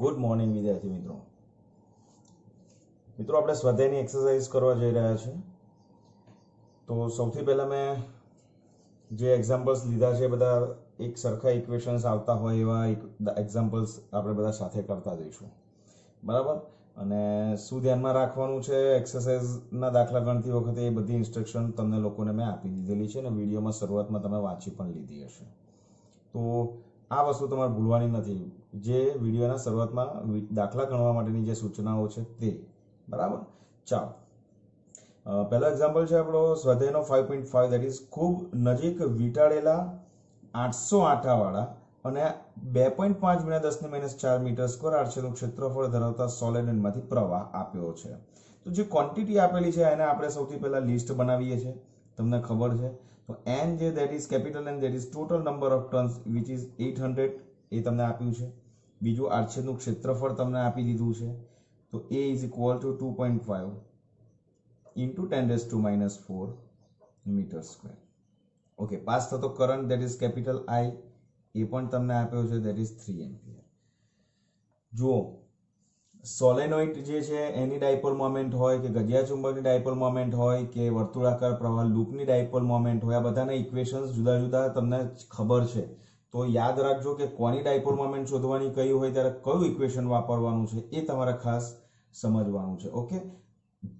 Good morning વિદ્યાર્થી મિત્રો. આપણે સ્વાધ્યાયની એક્સરસાઇઝ કરવા જઈ રહ્યા છીએ. તો સૌથી પહેલા મેં જે એક્ઝામ્પલ્સ લીધા છે બધા એક સરખા ઇક્વેશન્સ આવતા હોય એવા એક્ઝામ્પલ્સ આપણે બધા સાથે કરતા જઈશું, બરાબર. અને શું ધ્યાનમાં રાખવાનું છે એક્સરસાઇઝના દાખલા ગણતી વખતે એ બધી ઇન્સ્ટ્રક્શન તમને લોકોને મેં આપી દીધેલી છે અને વિડીયોમાં શરૂઆતમાં તમે વાંચી પણ લીધી હશે. તો આ વસ્તુ તમારે ભૂલવાની નથી, જે વિડીયોના શરૂઆતમાં દાખલા ગણવા માટેની જે સૂચનાઓ છે તે, બરાબર. ચાલો, પહેલો એક્ઝામ્પલ છે આપણો સ્વાધ્યાયનો 5.5, દેટ ઇઝ ખૂબ નજીક વીંટાળેલા 800 આંટાવાળા અને 2.5 × 10⁻⁴ મીટર સ્ક્વેર આરછેદનું ક્ષેત્રફળ ધરાવતા સોલેનોઇડમાંથી પ્રવાહ આપ્યો છે. તો જે ક્વોન્ટિટી આપેલી છે એને આપણે સૌથી પહેલા લિસ્ટ બનાવીએ છીએ. તમને ખબર છે તો n જે that is capital N, that is total number of turns which is 800, એ તમને આપ્યું છે. બીજું આરછેદનું ક્ષેત્રફળ તમને આપી દીધું છે. તો a is equal to 2.5 × 10⁻⁴ metre square. Okay, પાસ થતો current that is capital I, એ પણ તમને આપ્યો છે, દેટ ઇઝ 3 એમ્પિયર. જુઓ, સોલેનોઇડ જે છે એની ડાયપોલ મોમેન્ટ હોય કે ગજિયા ચુંબકની ડાયપોલ મોમેન્ટ હોય કે વર્તુળાકાર પ્રવાહ લૂપની ડાયપોલ મોમેન્ટ હોય, આ બધાના ઇક્વેશન્સ જુદા જુદા તમને ખબર છે. તો યાદ રાખજો કે કોની ડાયપોલ મોમેન્ટ શોધવાની કઈ હોય ત્યારે કયું ઇક્વેશન વાપરવાનું છે એ તમારે ખાસ સમજવાનું છે. ઓકે,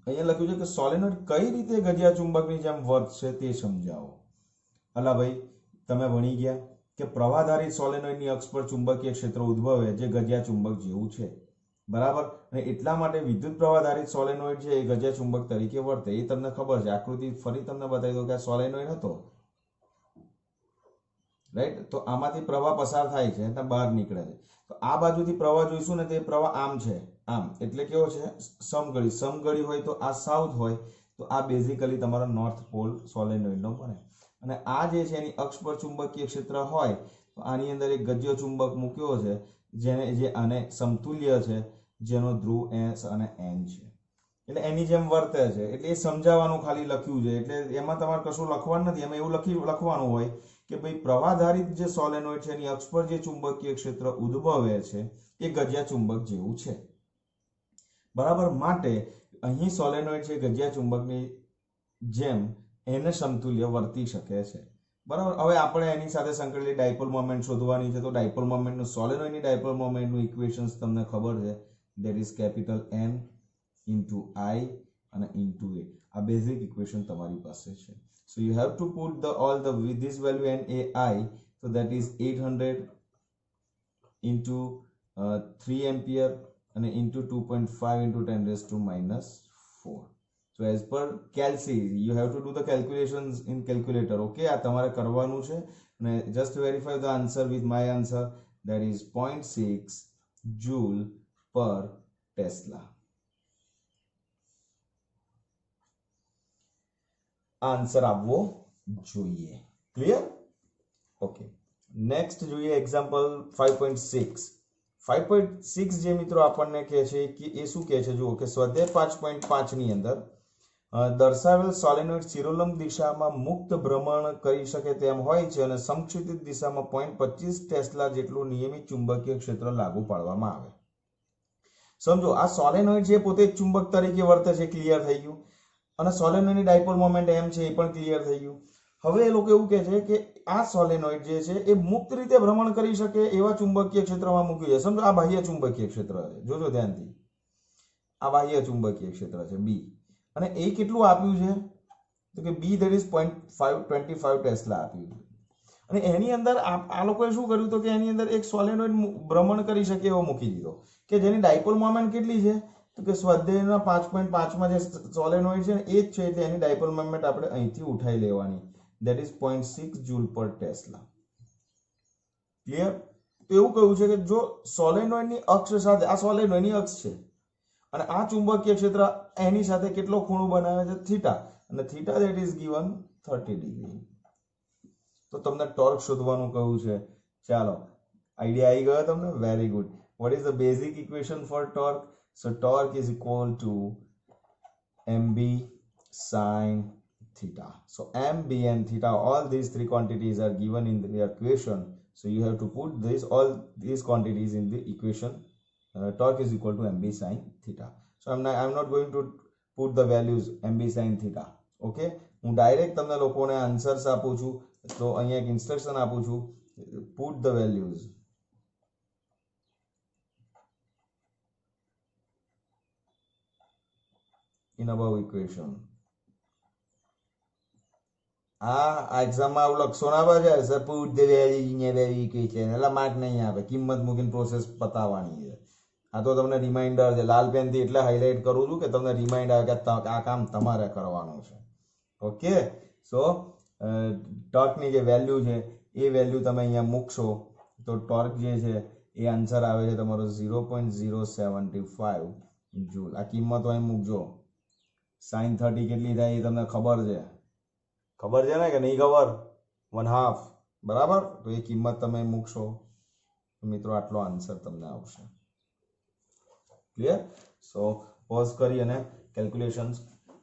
અહીંયા લખ્યું છે કે સોલેનોઇડ કઈ રીતે ગજિયા ચુંબકની જેમ વર્તશે તે સમજાવો. અલા ભાઈ, તમે ભણી ગયા કે પ્રવાહધારિત સોલેનોઇડની અક્ષ પર ચુંબકીય ક્ષેત્ર ઉદ્ભવે જે ગજિયા ચુંબક જેવું છે, બરાબર. અને એટલા માટે વિદ્યુત પ્રવાહધારિત સોલેનોઇડ છે એ ગજિયા ચુંબક તરીકે વર્તે, એ તમને ખબર છે. આકૃતિ ફરી તમને બતાવી દો કે આ સોલેનોઇડ હતો, રાઈટ. તો આમાંથી પ્રવાહ પસાર થાય છે એટલે બહાર નીકળે છે. તો આ બાજુથી પ્રવાહ જોઈશું ને તે પ્રવાહ આમ છે, આમ એટલે કેવો છે, સમઘડી. સમઘડી હોય તો આ સાઉથ હોય, તો આ બેઝિકલી તમારો નોર્થ પોલ સોલેનોઇડનો બને. અને આ જે છે એની અક્ષ પર ચુંબકીય ક્ષેત્ર હોય તો આની અંદર એક ગજ્યો ચુંબક મૂક્યો છે જે આને સમતુલ્ય છે, જેનો ધ્રુવ S અને N છે, એટલે એની જેમ વર્તે છે. એટલે એ સમજાવવાનું ખાલી લખ્યું છે, એટલે એમાં તમારે કશું લખવાનું નથી. એમાં એવું લખવાનું હોય કે ભાઈ પ્રવાહધારિત જે સોલેનોઇડ છે એની અક્ષ પર જે ચુંબકીય ક્ષેત્ર ઉદ્ભવે છે એ ગજિયા ચુંબક જેવું છે, બરાબર. માટે અહીં સોલેનોઇડ છે ગજિયા ચુંબકની જેમ એને સમતુલ્ય વર્તી શકે છે, બરાબર. હવે આપણે એની સાથે સંકળાયેલી ડાયપોલ મોમેન્ટ શોધવાની છે. તો ડાયપોલ મોમેન્ટનું, સોલેનોઇડની ડાયપોલ મોમેન્ટનું ઇક્વેશન્સ તમને ખબર છે, that is capital N into I અને into A. આ બેઝિક ઇક્વેશન તમારી પાસે છે. So you have to put with this value and AI, so that is 800 into 3 ampere and into 2.5 into 10⁻⁴. So as per calci, you have to do the calculations in calculator. Okay, આ તમારે કરવાનું છે અને just verify the answer with my answer, that is 0.6 joule per Tesla. Answer આવવો જોઈએ. Clear? Okay, next જોઈએ example 5.6. 5.6 જે મિત્રો આપણને કહે છે કે એ શું કહે છે, જુઓ કે સ્વાધ્યાય 5.5 ની અંદર દર્શાવેલ સોલેનોઇડ શિરોલંબ દિશામાં મુક્ત ભ્રમણ કરી શકે તેમ હોય છે અને સમક્ષિતિજ દિશામાં 0.25 ટેસ્લા જેટલું નિયમિત ચુંબકીય ક્ષેત્ર લાગુ પાડવામાં આવે. સમજો, આ સોલેનોઇડ છે પોતે એક ચુંબક તરીકે વર્તે છે, ક્લિયર થઈ ગયું. અને સોલેનોઇડની ડાયપોલ મોમેન્ટ m છે એ પણ ક્લિયર થઈ ગયું. હવે એ લોકો એવું કહે છે કે આ સોલેનોઇડ જે છે એ મુક્ત રીતે ભ્રમણ કરી શકે એવા ચુંબકીય ક્ષેત્રમાં મૂક્યું છે. સમજો આ બાહ્ય ચુંબકીય ક્ષેત્ર છે, જોજો ધ્યાનથી, આ બાહ્ય ચુંબકીય ક્ષેત્ર છે B, અને એ કેટલું આપ્યું છે તો કે B that is 0.25 ટેસ્લા આપ્યું છે. અને એની અંદર આ લોકોએ શું કર્યું તો કે એની અંદર એક સોલેનોઇડ ભ્રમણ કરી શકે એવો મૂકી દીધો કે જેની ડાયપોલ મોમેન્ટ કેટલી છે તો કે સ્વાધ્યાયના 5.5માં જે સોલેનોઇડ છે ને એ જ છે, એટલે એની ડાયપોલ મોમેન્ટ આપણે અહીંથી ઉઠાઈ લેવાની, that is 0.6 joule per Tesla. Clear? તો એવું કહ્યું છે કે જો સોલેનોઇડની અક્ષ સાથે, આ સોલેનોઇડની અક્ષ છે અને આ ચુંબકીય ક્ષેત્ર એની સાથે કેટલો ખૂણો બનાવે છે, થીટા, અને theta that is given 30 degree. તો તમને ટોર્ક શોધવાનું કહ્યું છે. ચાલો, આઈડિયા આવી ગયો તમને? Very good. What is the basic equation for torque? So torque is equal to mb sin theta. So mb and theta, all these three quantities are given in the equation. So you have to put all these quantities in the equation torque is equal to mb sin theta. So I'm not going to put the values mb sin theta. Okay, હું direct તમને લોકોને answers આપું છું, તો અહીંયા એક instruction આપું છું, put the values in above equation. આ એક્ઝામમાં આવું લખશો ના પાછા, sir put the value in above equation, એટલે માર્ક નહીં આપે, કિંમત મૂકીને પ્રોસેસ પતાવવાની છે. આ તો તમને રિમાઇન્ડર છે, લાલ પેનથી એટલે હાઇલાઇટ કરું છું કે તમને રિમાઇન્ડ આવે કે આ કામ તમારે કરવાનું છે. ઓકે, સો ટોર્કની જે વેલ્યુ છે એ વેલ્યુ તમે અહીંયા મૂકશો તો ટોર્ક જે છે એ આન્સર આવે છે તમારો 0.075 જૂલ. આ કિંમત અહીં મૂકજો. sin 30 કેટલી થાય એ તમને ખબર છે ને કે નહીં ખબર? 1/2, બરાબર? તો એ કિંમત તમે મૂકશો તો મિત્રો આટલો આન્સર તમને આવશે. ક્લિયર? સો પોઝ કરી અને કેલ્ક્યુલેશન્સ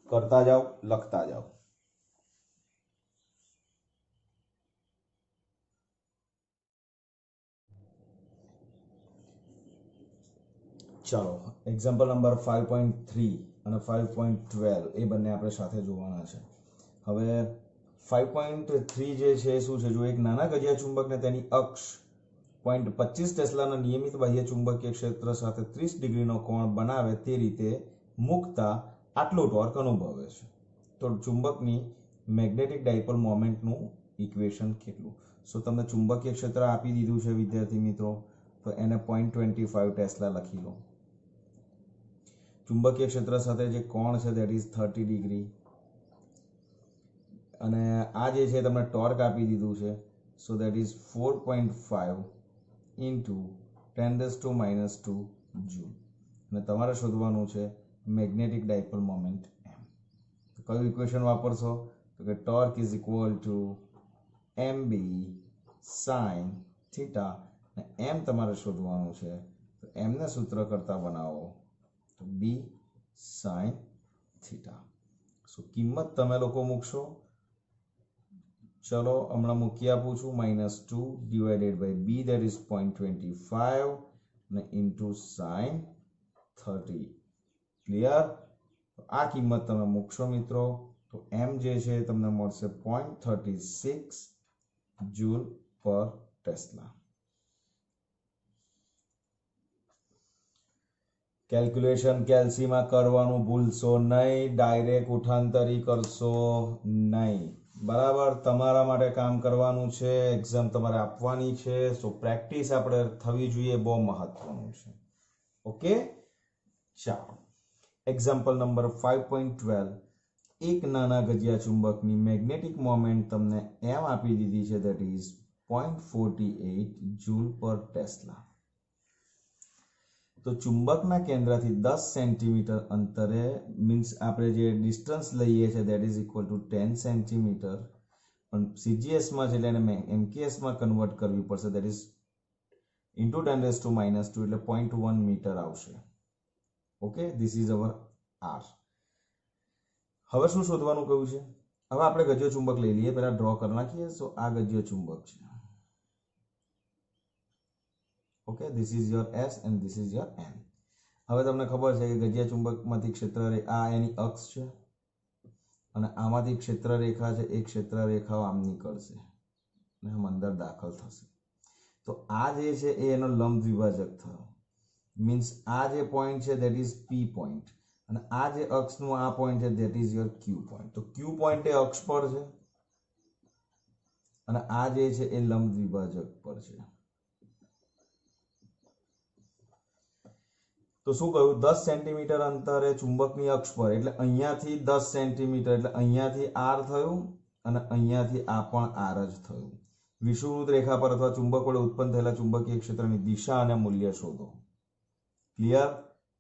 કરતા જાઓ, લખતા જાઓ. ચાલો, એક્ઝામ્પલ નંબર 5.3 અને 5.12 એ બંને આપણે સાથે જોવાના છે. હવે 5.3 જે છે શું છે? જો એક નાના ગજિયા ચુંબકને તેની અક્ષ 0.25 ટેસ્લાના નિયમિત બાહ્ય ચુંબકીય ક્ષેત્ર સાથે 30 ડિગ્રીનો કોણ બનાવે તે રીતે મૂકતા આટલો ટોર્ક અનુભવે છે. તો ચુંબકની મેગ્નેટિક ડાયપોલ મોમેન્ટનું ઇક્વેશન કેટલું? સો તમને ચુંબકીય ક્ષેત્ર આપી દીધું છે વિદ્યાર્થી મિત્રો, તો એને 0.25 ટેસ્લા લખી લો. ચુંબકીય ક્ષેત્ર સાથે જે કોણ છે દેટ ઇઝ 30 ડિગ્રી, અને આ જે છે તમને ટોર્ક આપી દીધું છે, સો દેટ ઇઝ 4.5 ઇન્ટુ 10⁻² જૂલ. અને તમારે શોધવાનું છે મેગ્નેટિક ડાયપોલ મોમેન્ટ એમ. તો કયું ઇક્વેશન વાપરશો? તો કે torque is equal two mb sin theta, અને એમ તમારે શોધવાનું છે, તો એમને સૂત્ર કરતા બનાવો તો b sin થીટા. સો કિંમત તમે લોકો મૂકશો. ચલો હમણાં મૂકી આપું છું, -2 divided by b that is 0.25 અને ઇન્ટુ sin 30. ક્લિયર? આ કિંમત તમે મૂકશો મિત્રો તો m જે છે તમને મળશે 0.36 જૂલ પર ટેસ્લા. કેલ્ક્યુલેશન કેલ્સીમાં કરવાનું ભૂલશો નહીં, ડાયરેક્ટ ઉઠાંતરી કરશો નહીં, બરાબર? તમારા માટે કામ કરવાનું છે, એક્ઝામ તમારે આપવાની છે, સો પ્રેક્ટિસ આપણે થવી જોઈએ, બહુ મહત્વનું છે. ઓકે, ચાલો એક્ઝામ્પલ નંબર 5.12. એક નાના ગજિયા ચુંબકની મેગ્નેટિક મોમેન્ટ તમને એમ આપી દીધી છે, દેટ ઇઝ 0.48 જૂલ પર ટેસ્લા. તો ચુંબકના કેન્દ્રથી 10 સેન્ટીમીટર અંતરે, મીન્સ આપણે જે ડિસ્ટન્સ લઈએ છીએ that is equal two 10 centimetre, પણ સીજીએસમાં છે એટલે એને એમકેએસમાં કન્વર્ટ કરવી પડશે, દેટ ઇઝ ઇન્ટુ 10⁻², એટલે 0.1 મીટર આવશે. Okay, this is our R. હવે શું શોધવાનું કહ્યું છે? હવે આપણે ગજિયો ચુંબક લઈ લઈએ, પહેલા ડ્રો કરી નાખીએ. સો આ ગજિયો ચુંબક છે. Okay, this is your S and this is your and. હવે તમને ખબર છે કે ગજિયા ચુંબકમાંથી ક્ષેત્ર આ એની અક્ષ છે, અને આમાંથી ક્ષેત્ર રેખા છે, એક ક્ષેત્ર રેખાઓ આમ નીકળશે અને આમ અંદર દાખલ થશે. તો આ જે છે એ એનો લંબ દ્વિભાજક થયો, મીન્સ આ જે પોઈન્ટ છે દેટ ઇઝ પી પોઈન્ટ, અને આ જે અક્ષનું આ પોઈન્ટ છે that is your Q point. તો ક્યુ પોઈન્ટ એ અક્ષ પર છે અને આ જે છે એ લંબ દ્વિભાજક પર છે. તો શું કહ્યું? 10 સેન્ટીમીટર અંતરે ચુંબકની અક્ષ પર, એટલે અહીંયાથી 10 સેન્ટીમીટર, એટલે અહીંયાથી આર થયું અને અહીંયાથી આ પણ આર જ થયું. વિષુવવૃત્ત રેખા પર અથવા ચુંબક વડે ઉત્પન્ન થયેલા ચુંબકીય ક્ષેત્રની દિશા અને મૂલ્ય શોધો. ક્લિયર?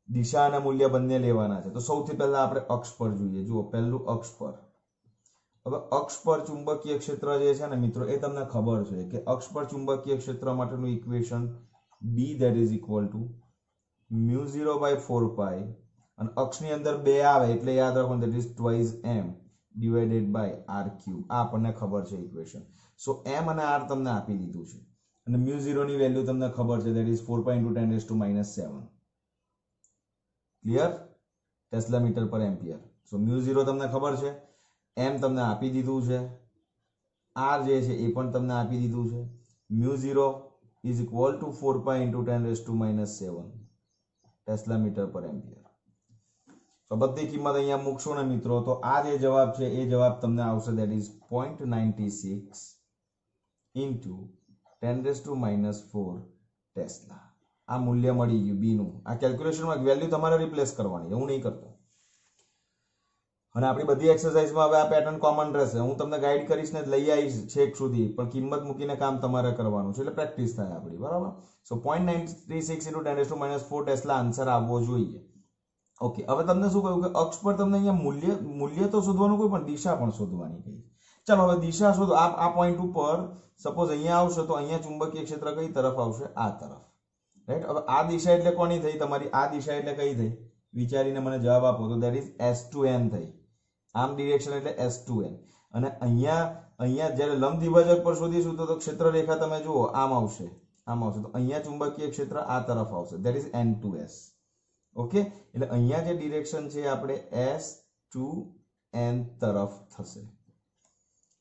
દિશા અને મૂલ્ય બંને લેવાના છે. તો સૌથી પહેલા આપણે અક્ષ પર જોઈએ. જુઓ, પહેલું અક્ષ પર. હવે અક્ષ પર ચુંબકીય ક્ષેત્ર જે છે ને મિત્રો, એ તમને ખબર છે કે અક્ષ પર ચુંબકીય ક્ષેત્ર માટેનું equation B that is equal to μ0/4π, અને અક્ષની અંદર 2 આવે એટલે યાદ રાખો that is twice m divided by r cube. આ આપણને ખબર છે ઇક્વેશન. સો m અને r તમને આપી દીધું છે, અને μ0 ની વેલ્યુ તમને ખબર છે, that is 4.2 × 10⁻⁷. Clear? Tesla metre per ampere. So mu 0 તમને ખબર છે, એમ તમને આપી દીધું છે, આર જે છે એ પણ તમને આપી દીધું છે. Mu 0 is equal to 4 pi into 10⁻⁻7 tesla metre per ampere. તો બધી કિંમત અહીંયા મૂકશો ને મિત્રો, તો આ જે જવાબ છે એ જવાબ તમને આવશે, દેટ ઇઝ 0.96 ઇન્ટુ 10⁻⁻4 ટેસ્લા. આ મૂલ્ય મળી ગયું બી નું. આ કેલ્ક્યુલેશનમાં વેલ્યુ તમારે રિપ્લેસ કરવાની, હું નહીં કરતો. અને આપણી બધી એક્સરસાઇઝમાં હવે આ પેટર્ન કોમન રહેશે. હું તમને ગાઈડ કરીશ ને લઈ આવીશ છેક સુધી, પણ કિંમત મૂકીને કામ તમારે કરવાનું છે, એટલે પ્રેક્ટિસ થાય આપણી, બરાબર? સો 0.96 ઇન્ટુ 10⁻⁴ ટેસ્લા આન્સર આવવો જોઈએ. ઓકે, હવે તમને શું કહ્યું કે અક્ષ પર તમને અહીંયા મૂલ્ય તો શોધવાનું કોઈ, પણ દિશા પણ શોધવાની કહી. ચાલો હવે દિશા શોધો. આ પોઈન્ટ ઉપર સપોઝ અહીંયા આવશે તો અહીંયા ચુંબકીય ક્ષેત્ર કઈ તરફ આવશે? આ તરફ, રાઈટ? હવે આ દિશા એટલે કોની થઈ તમારી? આ દિશા એટલે કઈ થઈ? વિચારીને મને જવાબ આપો. તો દેટ ઇઝ S2N થઈ. આમ ડિરેક્શન એટલે S2N. અને અહીંયા જ્યારે લંબ દ્વિભાજક પર શોધીશું તો ક્ષેત્ર રેખા તમે જુઓ આમ આવશે, આમ આવશે. તો અહીંયા ચુંબકીય ક્ષેત્ર આ તરફ આવશે, દેટ ઇઝ N2S. ઓકે, એટલે અહીંયા જે ડિરેક્શન છે આપણે S2N તરફ થશે,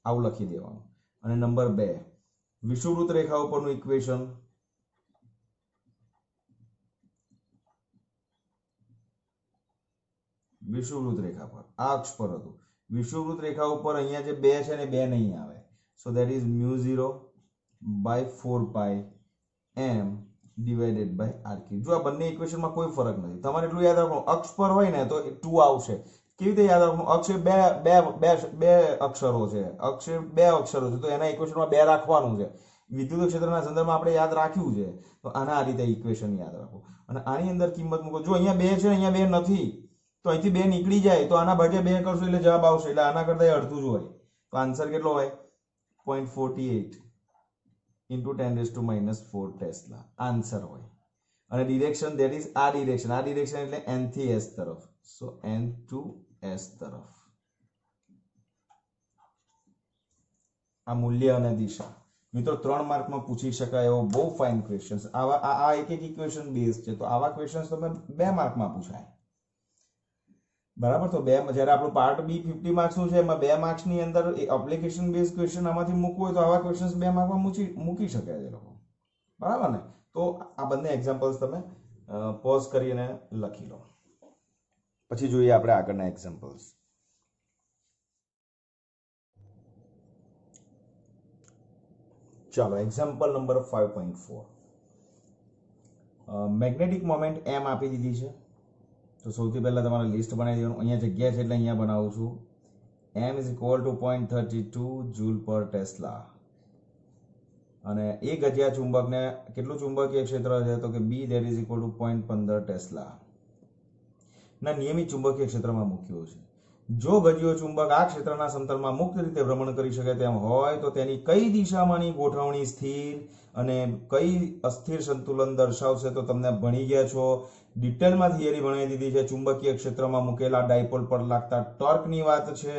આવું લખી દેવાનું. અને નંબર 2, વિષુવવૃત્ત રેખા ઉપરનું ઇક્વેશન. વિષુવવૃત્ત રેખા પર આ અક્ષ પર હતું. વિષુવવૃત્ત રેખા ઉપર અહીંયા જે 2 છે ને 2 નહીં આવે. So that is mu 0 by 4 pi m divided by r cube. જો આ બંને ઇક્વેશનમાં કોઈ ફરક નથી. તમારે એટલું યાદ રાખવાનું, અક્ષ પર હોય ને તો 2 આવશે. કેવી રીતે યાદ રાખવાનું? અક્ષ એ બે અક્ષરો છે, અક્ષ એ 2 અક્ષરો છે, તો એના ઇક્વેશનમાં 2 રાખવાનું છે. વિદ્યુત ક્ષેત્રના સંદર્ભમાં આપણે યાદ રાખ્યું છે, તો આના આ રીતે ઇક્વેશન યાદ રાખો. અને આની અંદર કિંમત મૂકો. જો અહીંયા 2 છે, અહીંયા 2 નથી, તો અહીંથી 2 નીકળી જાય તો આના ભાગે 2 કરશો એટલે જવાબ આવશે. એટલે આના કરતા અડધું જ હોય. તો આન્સર કેટલો હોય? 0.48 ઇન્ટુ 10⁻⁴ ટેસ્લા આન્સર હોય. અને ડિરેક્શન દેટ ઇઝ આ ડિરેક્શન એટલે N થી S તરફ. સો N ટુ S તરફ આ મૂલ્ય અને દિશા. મિત્રો 3 માર્કમાં પૂછી શકાય એવો બહુ ફાઇન ક્વેશ્ચન્સ. આ એક ઇક્વેશન બેઝ છે, તો આવા ક્વેશ્ચન્સ તમે 2 માર્કમાં પૂછાય, બરાબર? તો જ્યારે આપણું પાર્ટ બી 50 માર્ક્સનું છે, એમાં 2 માર્ક્સની અંદર એપ્લિકેશન બેઝ ક્વેશ્ચન આમાંથી મૂકવું હોય તો આવા ક્વેશ્ચન્સ 2 માર્કમાં મૂકી શકાય છે લોકો, બરાબર ને? તો આ બંને એક્ઝામ્પલ્સ તમે પોઝ કરીને લખી લો, પછી જોઈએ આપણે આગળના એક્ઝામ્પલ્સ. ચાલો, example number 5.4. Magnetic moment m આપી દીધી છે. તો સૌથી પહેલા તમારે લિસ્ટ બનાવી દેવાનું. અહીંયા જગ્યા છે એટલે અહીંયા બનાવું છું. m is equal two 0.32 joule પર ટેસ્લા. અને એક ગજિયા ચુંબકને કેટલું ચુંબકીય ક્ષેત્ર છે? તો કે b that is equal two 0.15 tesla ના નિયમિત ચુંબકીય ક્ષેત્રમાં મૂક્યો છે. જો ગજિયો ચુંબક આ ક્ષેત્રના સમતલમાં મુક્ત રીતે ભ્રમણ કરી શકે તેમ હોય તો તેની કઈ દિશામાંની ગોઠવણી સ્થિર અને કઈ અસ્થિર સંતુલન દર્શાવશે? તો તમને ભણી ગયા છો, ડિટેલમાં થિયરી ભણાવી દીધી છે. ચુંબકીય ક્ષેત્રમાં મૂકેલા ડાયપોલ પર લાગતા ટોર્કની વાત છે.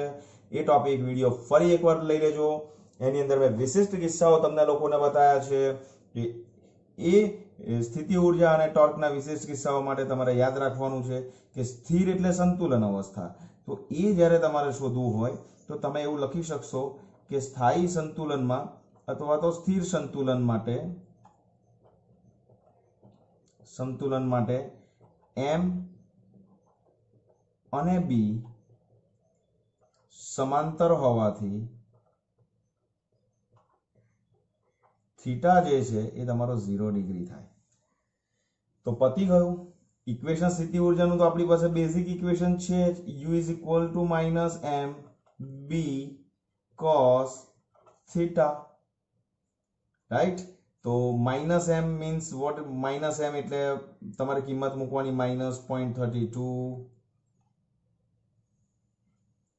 એ ટોપિક વિડીયો ફરી એકવાર લઈ લેજો. એની અંદર મેં વિશિષ્ટ કિસ્સાઓ તમને લોકોને બતાવ્યા છે કે એ સ્થિતિ ઉર્જા અને ટોર્કના વિશિષ્ટ કિસ્સાઓ માટે તમારે યાદ રાખવાનું છે કે સ્થિર એટલે સંતુલન અવસ્થા. તો એ જ્યારે તમારે શોધવું હોય તો તમે એવું લખી શકશો કે સ્થાયી સંતુલનમાં અથવા તો સ્થિર સંતુલન માટે m અને b સમાંતર હોવાથી થીટા જે છે એ તમારો 0 ડિગ્રી થાય. તો પતી ગયું. ઇક્વેશન સ્થિતિ ઉર્જાનું તો આપણી પાસે બેઝિક ઇક્વેશન છે, u is equal to minus m b cos theta, right? તો minus m means what? Minus m એટલે તમારે કિંમત મૂકવાની -0.32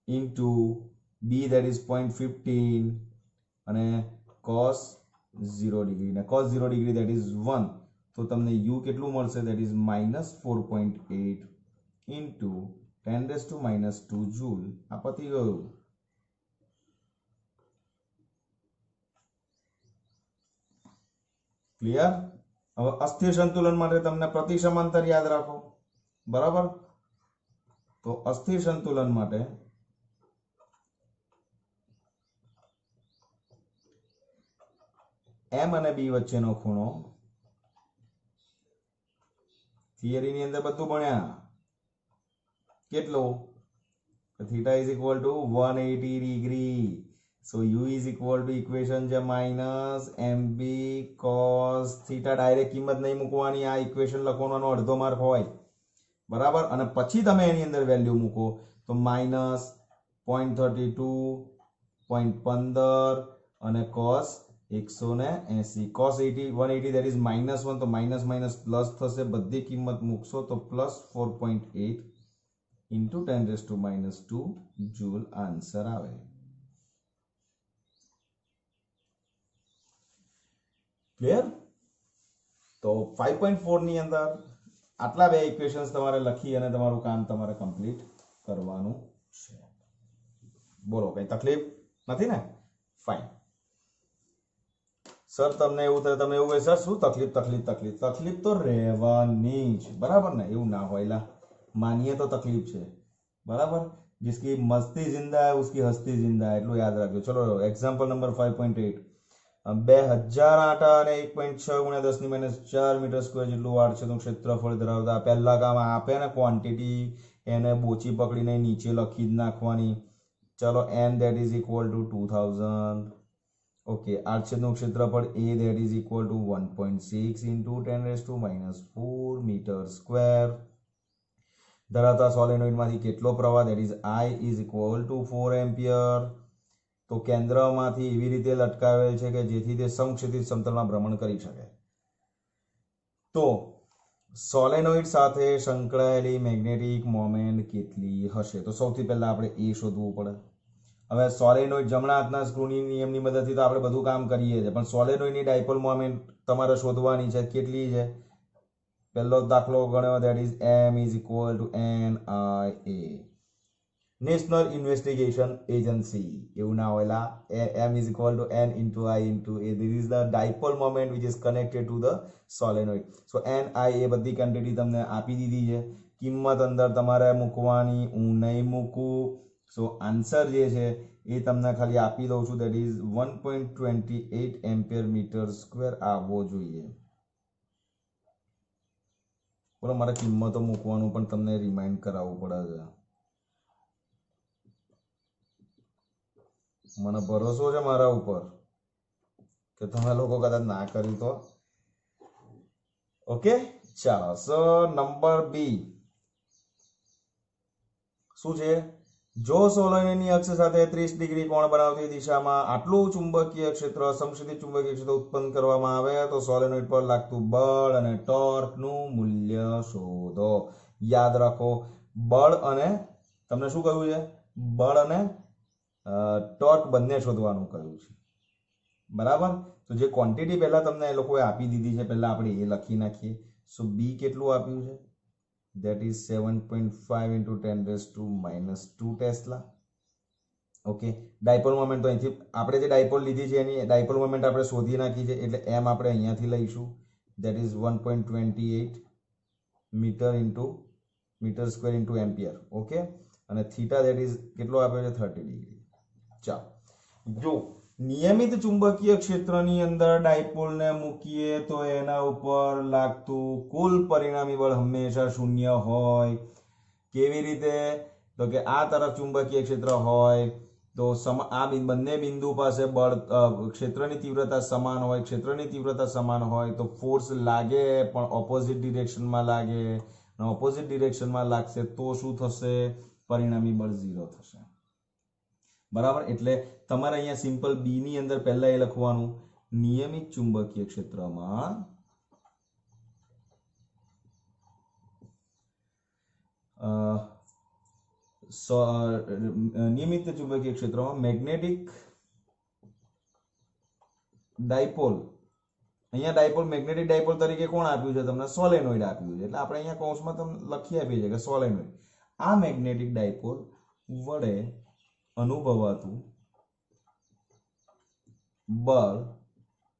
ઇન્ટુ b that is 0.15 અને cos 0 ડિગ્રી, ને cos 0 ડિગ્રી that is 1. તો તમને u કેટલું મળશે? that is -4.8 into 10⁻² joule. આ પતી ગયું. ક્લિયર? હવે અસ્થિર સંતુલન માટે તમને પ્રતિ સમાંતર યાદ રાખો. બરાબર. તો અસ્થિર સંતુલન માટે એમ અને બી વચ્ચેનો ખૂણો, થિયરીની અંદર બધું ભણ્યા, કેટલો? Theta is equal two 180 degree. So you is equal two equation છે માઇનસ એમ બી કોસ થીટા. ડાયરેક્ટ કિંમત નહીં મૂકવાની, આ ઇક્વેશન લખવાનો અડધો માર્ક હોય, બરાબર. અને પછી તમે એની અંદર વેલ્યુ મૂકો તો માઇનસ 0.32, 0.15 અને કોસ 180. કોસ 180 દેટ ઇઝ -1, તો માઇનસ માઇનસ પ્લસ થશે. બધી કિંમત મૂકશો તો પ્લસ 4.8 into 10⁻², જૂલ આન્સર આવે. ક્લિયર? તો 5.4 ની અંદર આટલા બે ઇક્વેશન્સ તમારે લખી અને તમારું કામ તમારે કમ્પ્લીટ કરવાનું છે. બોલો, કઈ તકલીફ નથી ને? ફાઇન. સર તમને એવું થાય, તમે એવું કહે સર શું તકલીફ તકલીફ તકલીફ તકલીફ તો રહેવાની જ, બરાબર ને? એવું ના હોય, લા માનીએ તો તકલીફ છે, બરાબર. जिसकी मस्ती जिंदा है उसकी हस्ती जिंदा है, એટલું યાદ રાખજો. ચલો એક્ઝામ્પલ નંબર 5.8. 2000 આટા અને 1.6 × 10⁻4 મીટર સ્ક્વેર જેટલું આડછેદનું ક્ષેત્રફળ ધરાવતા. પહેલા કામ આપે ને ક્વોન્ટિટી, એને બોચી પકડીને નીચે લખી જ નાખવાની. ચલો n that is equal to 2000. Okay, આડછેદનું ક્ષેત્રફળ a that is equal to 1.6 into 10⁻⁴ metre square ધરાવતા સોલેનોઇડમાંથી કેટલો પ્રવાહ, that is I is equal to 4 ampere. તો કેન્દ્રમાંથી એવી રીતે લટકાવેલ છે કે જેથી તે સમક્ષિતિજ સમતલમાં ભ્રમણ કરી શકે. તો સોલેનોઇડ સાથે સંકળાયેલી મેગ્નેટિક મોમેન્ટ કેટલી હશે? તો સૌથી પહેલા આપણે એ શોધવું પડે. હવે સોલેનોઇડ જમણા હાથના સ્ક્રૂની નિયમની મદદથી તો આપણે બધું કામ કરીએ છીએ, પણ સોલેનોઇડની ડાયપોલ મોમેન્ટ તમારે શોધવાની છે. કેટલી છે? પહેલો દાખલો ગણ્યો, that is m is equal to NIA, national investigation agency. એવું ના હોય, m is equal to n into I into a. This is the dipole moment which is connected to the solenoid. So NIA બધી quantity તમને આપી દીધી છે, કિંમત અંદર તમારે મૂકવાની, હું નહીં મૂકું. સો આન્સર જે છે એ તમને ખાલી આપી દઉં છું, that is 1.28 ampere metre square આવવો જોઈએ. બોલો, મારે કિંમતો મૂકવાનું પણ તમને રિમાઇન્ડ કરાવવું પડે છે. મને ભરોસો છે મારા ઉપર કે તમે લોકો કદાચ ના કરી તો. ઓકે, ચાલો. સો નંબર બી શું છે? જો સોલેનોઇડની અક્ષ સાથે 30 ડિગ્રી કોણ બનાવતી દિશામાં આટલું ચુંબકીય ક્ષેત્ર, સમક્ષિતિજ ચુંબકીય ક્ષેત્ર ઉત્પન્ન કરવામાં આવે તો સોલેનોઇડ પર લાગતું બળ અને ટોર્કનું મૂલ્ય શોધો. યાદ રાખો, બળ અને તમને શું કહ્યું છે? બળ અને ટોર્ક બંને શોધવાનું કહ્યું છે, બરાબર. તો જે ક્વોન્ટિટી પહેલા તમને એ લોકોએ આપી દીધી છે, પહેલા આપણે એ લખી નાખીએ. સો બી કેટલું આપ્યું છે? that is 7.5 into 10⁻² tesla. Okay, dipole moment તો અહીંથી આપણે જે ડાયપોલ લીધી છે એની ડાયપોલ મોમેન્ટ આપણે શોધી નાખી છે, એટલે એમ આપણે અહીંયાથી લઈશું, that is 1.28 metre square into ampere. Okay, અને થીટા that is કેટલો આપ્યો છે? 30 ડિગ્રી. ચાલો, જો નિયમિત ચુંબકીય ક્ષેત્રની અંદર ડાયપોલને મૂકીએ તો એના ઉપર લાગતું કુલ પરિણામી બળ હંમેશા શૂન્ય હોય. કેવી રીતે? તો કે આ તરફ ચુંબકીય ક્ષેત્ર હોય તો આ બંને બિંદુ પાસે બળ ક્ષેત્રની તીવ્રતા સમાન હોય. ક્ષેત્રની તીવ્રતા સમાન હોય તો ફોર્સ લાગે પણ ઓપોઝિટ ડિરેક્શનમાં લાગે, અને ઓપોઝિટ ડિરેક્શનમાં લાગશે તો શું થશે? પરિણામી બળ 0 થશે, બરાબર. એટલે તમારે અહીંયા સિમ્પલ બી ની અંદર પહેલા એ લખવાનું, નિયમિત ચુંબકીય ક્ષેત્રમાં મેગ્નેટિક ડાયપોલ, અહીંયા ડાયપોલ મેગ્નેટિક ડાયપોલ તરીકે કોણ આપ્યું છે તમને? સોલેનોઇડ આપ્યું છે. એટલે આપણે અહીંયા કૌંસમાં તમને લખી આપીએ છીએ કે સોલેનોઇડ. આ મેગ્નેટિક ડાયપોલ વડે અનુભવાતું બળ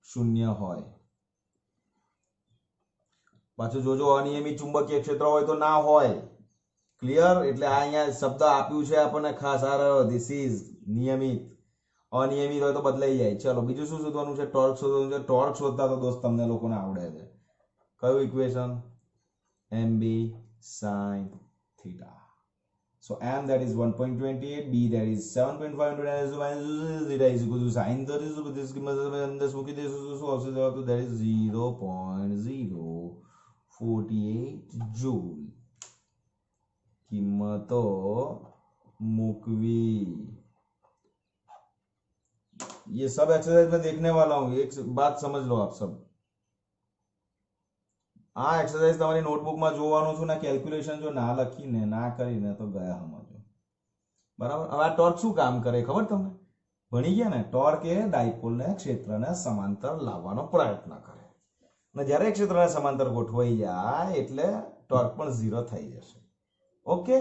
શૂન્ય હોય. પાછું જોજો અનિયમિત ચુંબકીય ક્ષેત્ર હોય તો ના હોય. ક્લિયર? એટલે આ અહીંયા શબ્દ આપ્યું છે આપણને ખાસ. ધીસ ઇઝ નિયમિત. અનિયમિત હોય તો બદલાઈ જાય. ચલો બીજું શું શોધવાનું છે? ટોર્ક શોધવાનું છે. ટોર્ક શોધતા તો દોસ્ત તમને લોકોને આવડે છે. કયું equation? mb sin theta. So m that is 1.28, b that is 7.5 theta is equal to sin 30. So this અંદર મૂકી દઈશું શું આવશે જવાબ? તો that is 0.048 joule. કિંમતો મૂકવી. ये सब एक्सरसाइज में देखने वाला हूँ. एक बात समझ लो आप सब. આ એક્સરસાઇઝ તમારી નોટબુકમાં જોવાનું છું ને. કેલ્ક્યુલેશન જો ના લખીને ના કરીને તો ગયા સમજો. બરાબર? હવે આ ટોર્ક શું કામ કરે ખબર તમને? ભણી ગયા ને? ટોર્ક એ ડાયપોલને ક્ષેત્રને સમાંતર લાવવાનો પ્રયત્ન કરે. અને જ્યારે ક્ષેત્રને સમાંતર ગોઠવાઈ જાય એટલે ટોર્ક પણ 0 થઈ જશે. ઓકે?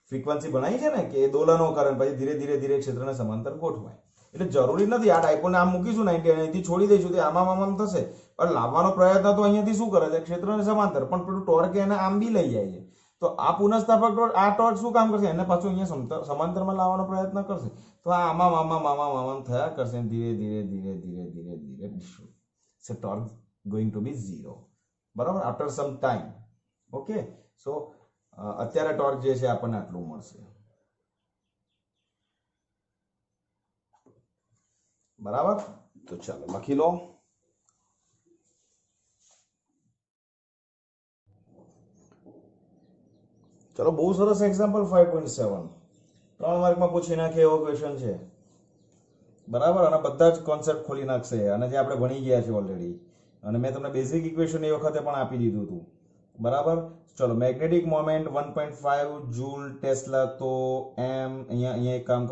ફ્રીક્વન્સી ભણાઈ છે ને કે દોલનો કરે પછી ધીરે ધીરે ધીરે ક્ષેત્રને સમાંતર ગોઠવાય. એટલે જરૂરી નથી આ ડાયપોલને આમ મૂકીશું 90 અહીંથી છોડી દઈશું તે આમ થશે. પણ લાવવાનો પ્રયત્ન તો અહીંયાથી શું કરે છે? ક્ષેત્રને સમાંતર. પણ પેલું ટોર્ક એને આમ બી લઈ જાય છે. તો આ પુનઃસ્થાપક ટોર્ક, આ ટોર્ક શું કામ કરશે? એને પાછું અહીંયા સમાંતરમાં લાવવાનો પ્રયત્ન કરશે. તો આ આમાં થયા કરશે. ધીરે ધીરે ધીરે ધીરે ધીરે ધીરે સો ટોર્ક ગોઈંગ ટુ બી 0. બરાબર? After some time. ઓકે? સો અત્યારે ટોર્ક જે છે આપણને આટલું મળશે. બરાબર? તો ચાલો લખી લો. ચલો બહુ સરસ એક્ઝામ્પલ 5.7 3 માર્કમાં પૂછી નાખે એવો ક્વેશ્ચન છે. બરાબર? અને બધા જ કોન્સેપ્ટ ખોલી નાખશે અને જે આપણે ભણી ગયા છે ઓલરેડી. અને મેં તમને બેઝિક ઇક્વેશન એ વખતે પણ આપી દીધું હતું. બરાબર? ચલો મેગ્નેટિક મોમેન્ટ 1.5 જૂલ ટેસ્લા. તો એમ અહીંયા એક કામ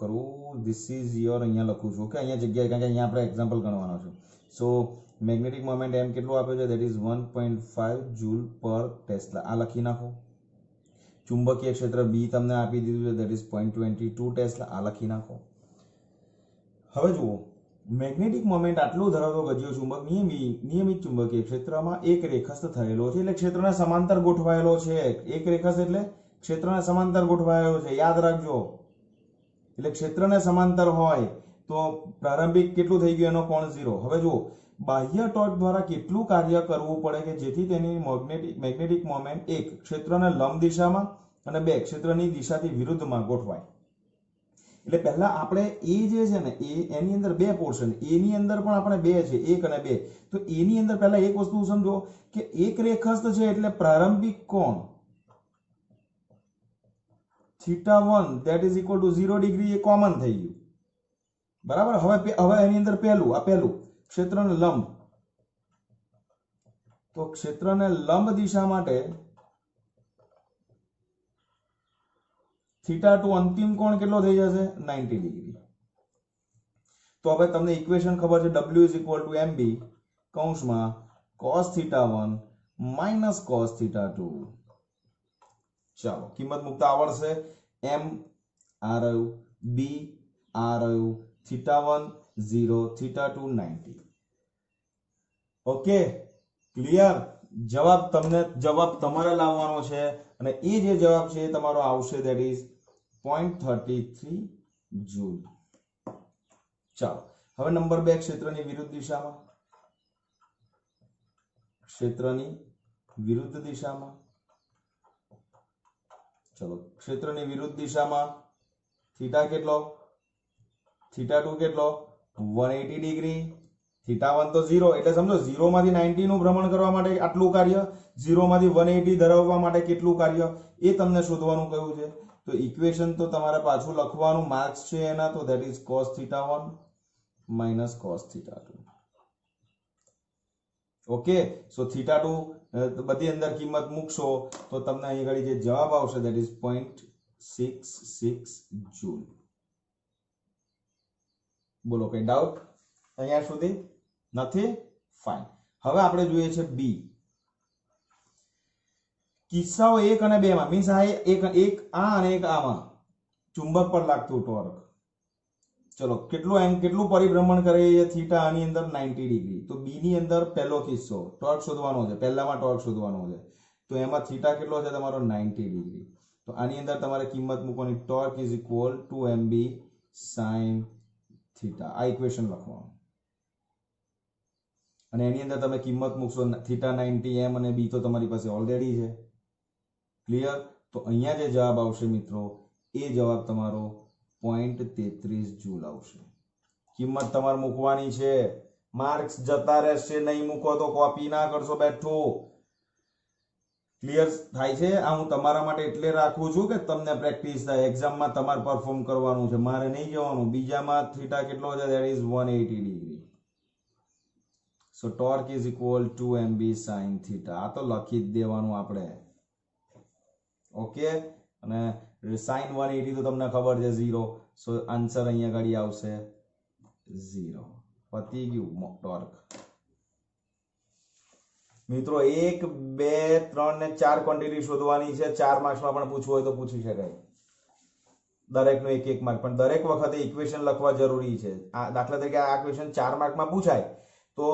કરું ધીસ ઇઝ યોર. અહીંયા લખું છું કે અહીંયા જગ્યાએ, કારણ કે અહીંયા આપણે એક્ઝામ્પલ ગણવાનો છે. સો મેગ્નેટિક મોમેન્ટ એમ કેટલું આપ્યું છે? ધેટ ઇઝ 1.5 જૂલ પર ટેસ્લા. આ લખી નાખો. ચુંબકીય ક્ષેત્ર બી તમને આપી દીધું છે, ધેટ ઇઝ 0.22 ટેસ્લા. આ લખી નાખો. હવે જુઓ, મેગ્નેટિક મોમેન્ટ આટલું ધરાવતો ગજ્યો ચુંબક નિયમિત ચુંબકીય ક્ષેત્રમાં એક રેખસ્થ થયેલો છે. એટલે ક્ષેત્રના સમાંતર ગોઠવાયેલો છે. એક રેખસ્થ એટલે ક્ષેત્રના સમાંતર ગોઠવાયેલો છે. યાદ રાખજો. એટલે ક્ષેત્રને સમાંતર હોય તો પ્રારંભિક કેટલું થઈ ગયું? એનો કોણ 0. હવે જુઓ, બાહ્ય ટોર્ક દ્વારા કેટલું કાર્ય કરવું પડે કે જેથી તેની મેગ્નેટિક મોમેન્ટ 1 ક્ષેત્રને લંબ દિશામાં અને 2 ક્ષેત્રની દિશાથી વિરુદ્ધમાં ગોઠવાય. એટલે પહેલા આપણે એ જે છે ને એની અંદર બે પોર્શન, એની અંદર પણ આપણે બે છે, 1 અને 2. તો એની અંદર પહેલા એક વસ્તુ સમજો કે એક રેખસ્થ છે એટલે પ્રારંભિક કોણ θ1 that is equal to 0 degree A common થઈ ગયું. બરાબર? હવે એની અંદર પહેલું ક્ષેત્રને લંબ. તો ક્ષેત્રને લંબ દિશા માટે θ2 અંતિમ કોણ કેટલો થઈ જશે? 90 ડિગ્રી. તો હવે તમને ઇક્વેશન ખબર છે, W is equal to mb કૌંસમાં cos θ1 minus cos θ2. ચાલો કિંમત મૂકતા આવડશે. m આ રહ્યું, b આ રહ્યું, θ1 0, θ2 90. ઓકે? ક્લિયર? જવાબ તમારે લાવવાનો છે અને એ જે જવાબ છે એ તમારો આવશે, ધેટ ઇઝ 0.33 જૂલ. ચાલો હવે નંબર 2, ક્ષેત્રની વિરુદ્ધ દિશામાં. ચલો ક્ષેત્રની વિરુદ્ધ દિશામાં થીટા કેટલો? θ2 કેટલો? 180 ડિગ્રી. θ1 તો 0 એટલે સમજો 0 માંથી 90 નું ભ્રમણ કરવા માટે આટલું કાર્ય, 0 માંથી 180 ધરાવવા માટે કેટલું કાર્ય એ તમને શોધવાનું કહ્યું છે. તો ઇક્વેશન તો તમારે પાછું લખવાનું, માર્ક્સ છે એના, તો that is cos θ1 minus cos θ2. Okay? So θ2 બધી અંદર કિંમત મૂકશો તો તમને અહીં આગળ જે જવાબ આવશે ધેટ ઇઝ 0.66 જૂલ. બોલો કઈ ડાઉટ અહીંયા સુધી? નથી? ફાઇન. હવે આપણે જોઈએ છે બી. કિસ્સાઓ 1 અને 2 માં, મીન્સ આ એક આ અને એક આમાં ચુંબક પર લાગતું ટોર્ક. ચલો કેટલું પરિભ્રમણ કરે છે થીટા આની અંદર 90 ડિગ્રી. તો બી ની અંદર પહેલો કિસ્સો ટોર્ક શોધવાનો છે, પહેલામાં ટોર્ક શોધવાનો છે. તો એમાં થીટા કેટલો છે તમારો 90 ડિગ્રી. તો આની અંદર તમારે કિંમત મૂકવાની, torque is equal two mb sin theta. આ ઇક્વેશન લખવાનું અને એની અંદર તમે કિંમત મૂકશો થીટા 90 m અને b તો તમારી પાસે ઓલરેડી છે. ક્લિયર? તો અહીંયા જે જવાબ આવશે મિત્રો એ જવાબ તમારો 0.33 જૂલ આવશે. કિંમત તમારે મૂકવાની છે. માર્ક્સ જતા રહેશે, નહીં મૂકો તો કોપી ના કરશો બેઠું. ક્લિયર થાય છે? આ હું તમારા માટે એટલે રાખું છું કે તમને પ્રેક્ટિસ થાય. એક્ઝામમાં તમારે પરફોર્મ કરવાનું છે, મારે નહીં જવાનું. બીજામાં થીટા કેટલો છે? That is 180 degree. So torque is equal two mb sin theta. આ તો લખી જ દેવાનું આપણે. ઓકે, અને sin 180 તો તમને ખબર છે 0. સો આન્સર અહીંયા ગાડી આવશે 0. પતી ગયું ટોર્ક. મિત્રો 1 2 3 ને 4 ક્વોન્ટિટી શોધવાની છે. 4 માર્ક્સમાં પણ પૂછવું હોય તો પૂછી શકાય. દરેકનો એક એક માર્ક, પણ દરેક વખતે ઇક્વેશન લખવા જરૂરી છે. આ દાખલા તરીકે આ ક્વેશ્ચન 4 માર્કમાં પૂછાય તો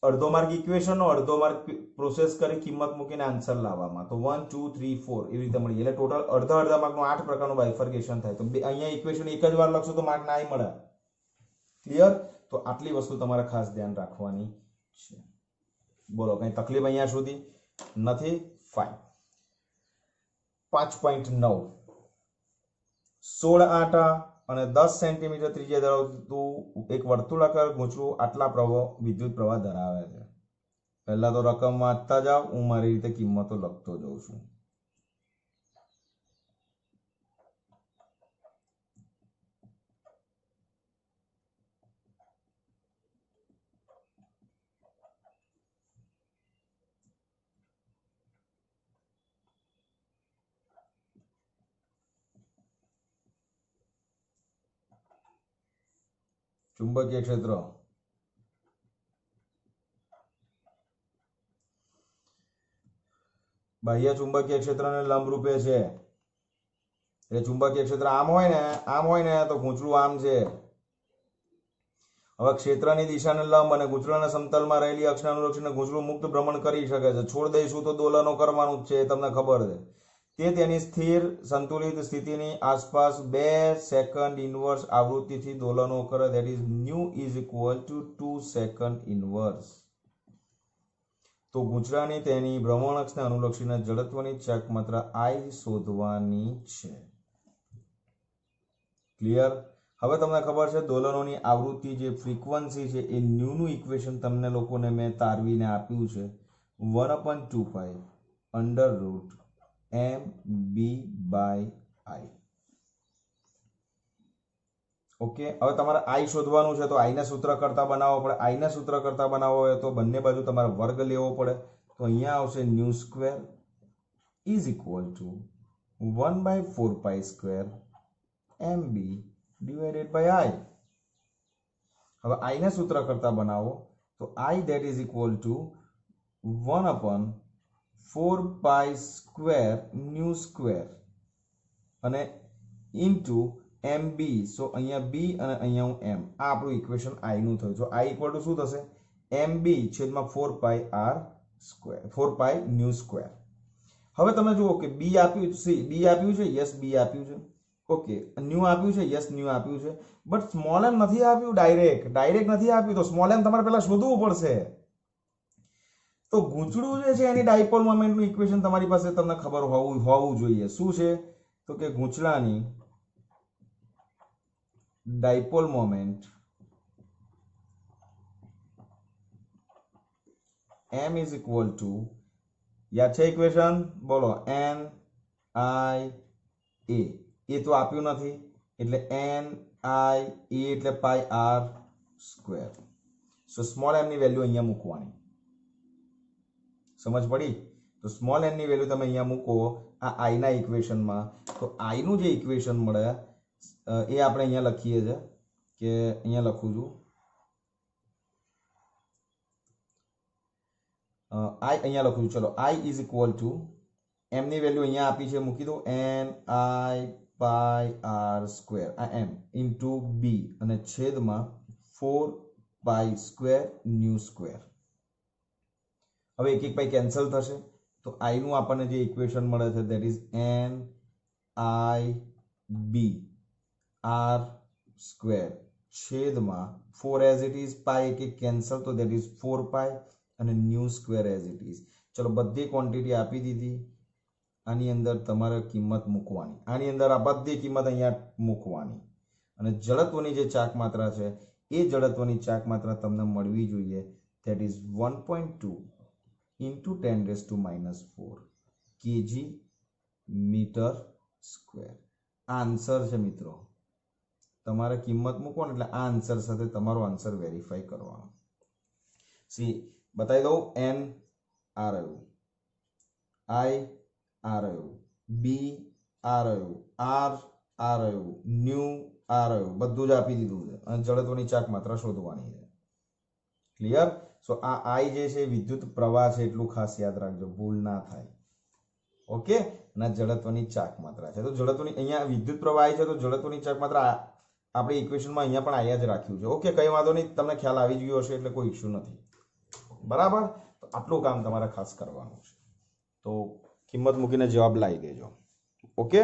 અડધો માર્ક ઇક્વેશનનો, અડધો માર્ક પ્રોસેસ કરી કિંમત મૂકીને આન્સર લાવવામાં. તો 1 2 3 4 એવી રીતે મળી. એટલે ટોટલ અડધા માર્કનું 8 પ્રકારનું બાયફર્કેશન થાય. તો અહીંયા ઇક્વેશન એક જ વાર લખશો તો માર્ક ના મળે. ક્લિયર? તો આટલી વસ્તુ તમારે ખાસ ધ્યાન રાખવાની છે. બોલો, કઈ તકલીફ અહીંયા સુધી નથી? ફાઇન. 5.9 16 આટા અને 10 સેન્ટીમીટર ત્રિજ્યા ધરાવતું એક વર્તુળાકાર ગૂંચળું આટલા વિદ્યુત પ્રવાહ ધરાવે છે. પહેલા તો રકમ વાંચતા જાઓ, હું મારી રીતે કિંમતો લખતો જાઉં છું. ચુંબકીય ક્ષેત્ર બાહ્ય ચુંબકીય ક્ષેત્રને લંબરૂપે છે. એટલે ચુંબકીય ક્ષેત્ર આમ હોય ને તો ગૂંચળું આમ છે. હવે ક્ષેત્રની દિશાને લંબ અને ગૂંચળાના સમતલમાં રહેલી અક્ષને અનુલક્ષીને ગૂંચળું મુક્ત ભ્રમણ કરી શકે છે. છોડ દઈશું તો દોલનો કરવાનું જ છે, તમને ખબર છે. તે તેની સ્થિર સંતુલિત સ્થિતિની આસપાસ 2 સેકન્ડ ઇનવર્સ આવૃત્તિથી દોલનો કરે. That is new is equal two 2 second inverse. તો ગૂંચળાની તેની ભ્રમણ અક્ષને અનુલક્ષીને જડત્વની ચક માત્રા I શોધવાની છે. ક્લિયર? હવે તમને ખબર છે દોલનોની આવૃત્તિ જે ફ્રીક્વન્સી છે એ ન્યુનું ઇક્વેશન તમને લોકોને મેં તારવીને આપ્યું છે 1/2π √mb/I. ઓકે, હવે તમારે I શોધવાનું છે તો I ને સૂત્ર કરતા બનાવવો પડે. I ને સૂત્ર કરતા બનાવવો હોય તો બંને બાજુ તમારે વર્ગ લેવો પડે. તો અહીંયા આવશે ν² is equal to 1/4π² mb divided by I. હવે I ને સૂત્ર કરતા બનાવો તો I that is equal to 1/4π² અને into mb. સો અહીંયા b અને અહીંયા હું m. આ આપણું ઇક્વેશન I નું થયું. જો I ઇક્વલ ટુ શું થશે? mb છેદમાં 4π². હવે તમે જુઓ કે b આપ્યું છે, યસ b આપ્યું છે. ઓકે, ન્યુ આપ્યું છે, યસ ન્યુ આપ્યું છે. બટ સ્મોલ m નથી આપ્યું. ડાયરેક્ટ નથી આપ્યું. તો સ્મોલ m તમારે પહેલા શોધવું પડશે. તો ગૂંચળું જે છે એની ડાયપોલ મોમેન્ટનું ઇક્વેશન તમારી પાસે તમને ખબર હોવું જોઈએ. શું છે? તો કે ગૂંચળાની dipole moment m is equal to, યાદ છે ઇક્વેશન? બોલો, n i a. એ તો આપ્યું નથી એટલે n i a એટલે πr². સો સ્મોલ m ની વેલ્યુ અહીંયા મૂકવાની. સમજ પડી? તો સ્મોલ n ની વેલ્યુ તમે અહીંયા મૂકો આ I ના ઇક્વેશનમાં. તો I નું જે ઇક્વેશન મળે એ આપણે અહીંયા લખીએ છે કે અહીંયા લખું છું અહીંયા લખું છું. ચલો, I is equal to m ની વેલ્યુ અહીંયા આપી છે, મૂકી દો n i pi R square આ એમ ઇન્ટુ બી અને છેદમાં 4 પાઈ સ્ક્વેર ન્યુ સ્ક્વેર. હવે એક એક પાઈ કેન્સલ થશે તો આઈ નું આપણને જે ઇક્વેશન મળે છે that is N I B R square છેદમાં 4 એઝ ઇટ ઇઝ પાઈ એક એક કેન્સલ તો ધેટ ઇઝ 4 પાઈ અને new square as it is. ચલો બધી ક્વોન્ટિટી આપી દીધી. આની અંદર તમારે કિંમત મૂકવાની, આની અંદર આ બધી કિંમત અહીંયા મૂકવાની અને જડત્વની જે ચાક માત્રા છે એ જડત્વની ચાક માત્રા તમને મળવી જોઈએ that is 1.2 into 10 raised to minus 4 kg metre square. આ આન્સર છે મિત્રો. તમારે કિંમત મૂકવાની એટલે આ આન્સર સાથે તમારો આન્સર વેરીફાઈ કરવાનો. સી બતાવી દઉં. એન આ રહ્યું, આઈ આ રહ્યું, બી આ રહ્યું, આર આ રહ્યું, ન્યુ આ રહ્યું, બધું જ આપી દીધું છે અને જડત્વની ચાક માત્રા શોધવાની છે. ક્લિયર? સો આ આઈ જે છે વિદ્યુત પ્રવાહ છે એટલું ખાસ યાદ રાખજો, ભૂલ ના થાય. ઓકે, અને જડત્વની ચાક માત્રા છે તો જડત્વની અહીંયા વિદ્યુત પ્રવાહ છે તો જડત્વની ચાક માત્રા આપણે ઇક્વેશનમાં અહીંયા પણ આયા જ રાખ્યું છે. ઓકે, કઈ વાંધો નહીં, તમને ખ્યાલ આવી ગયો હશે એટલે કોઈ ઇશ્યુ નથી. બરાબર, તો આટલું કામ તમારે ખાસ કરવાનું છે. તો કિંમત મૂકીને જવાબ લાવી દેજો. ઓકે.